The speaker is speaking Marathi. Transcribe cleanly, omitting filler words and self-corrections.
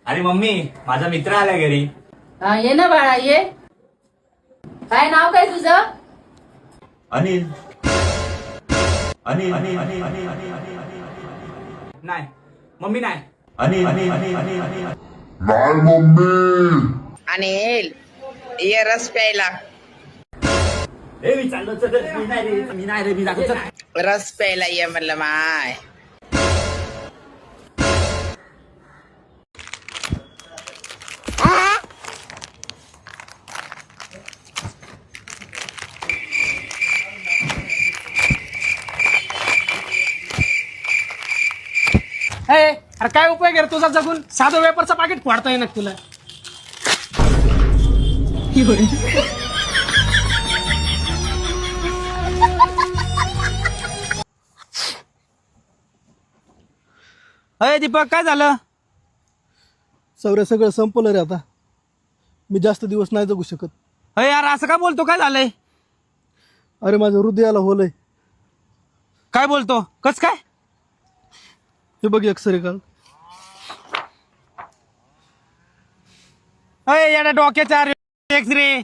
अरे मम्मी, माझा मित्र आला घरी. हा ये ना बाळा ये. काय नाव काय तुझं? अनिल. अनिल अनिल अनिल अनिल अनिल अनिल नाही मम्मी नाही. अनिल अनिल अनिल अनिल अनिल नाही मम्मी. अनिल ये रस प्यायला. ए मी चाललो चल. मी नाही रे मी जातो चल. रस प्यायला ये म्हणलं माय. अरे काय उपयोग आहे तुझा जगून? साधं वेपरचं पाकिट फोडता येणार तुला. अरे दीपक काय झालं? सगळं संपलं रे आता. मी जास्त दिवस नाही जगू शकत. अरे यार असं का बोलतो? काय झालंय? अरे माझ्या हृदयाला होलय. काय बोलतो? कस काय? हे बघ एक्सरे काढ. अरे याला डोक्याचा एक्सरे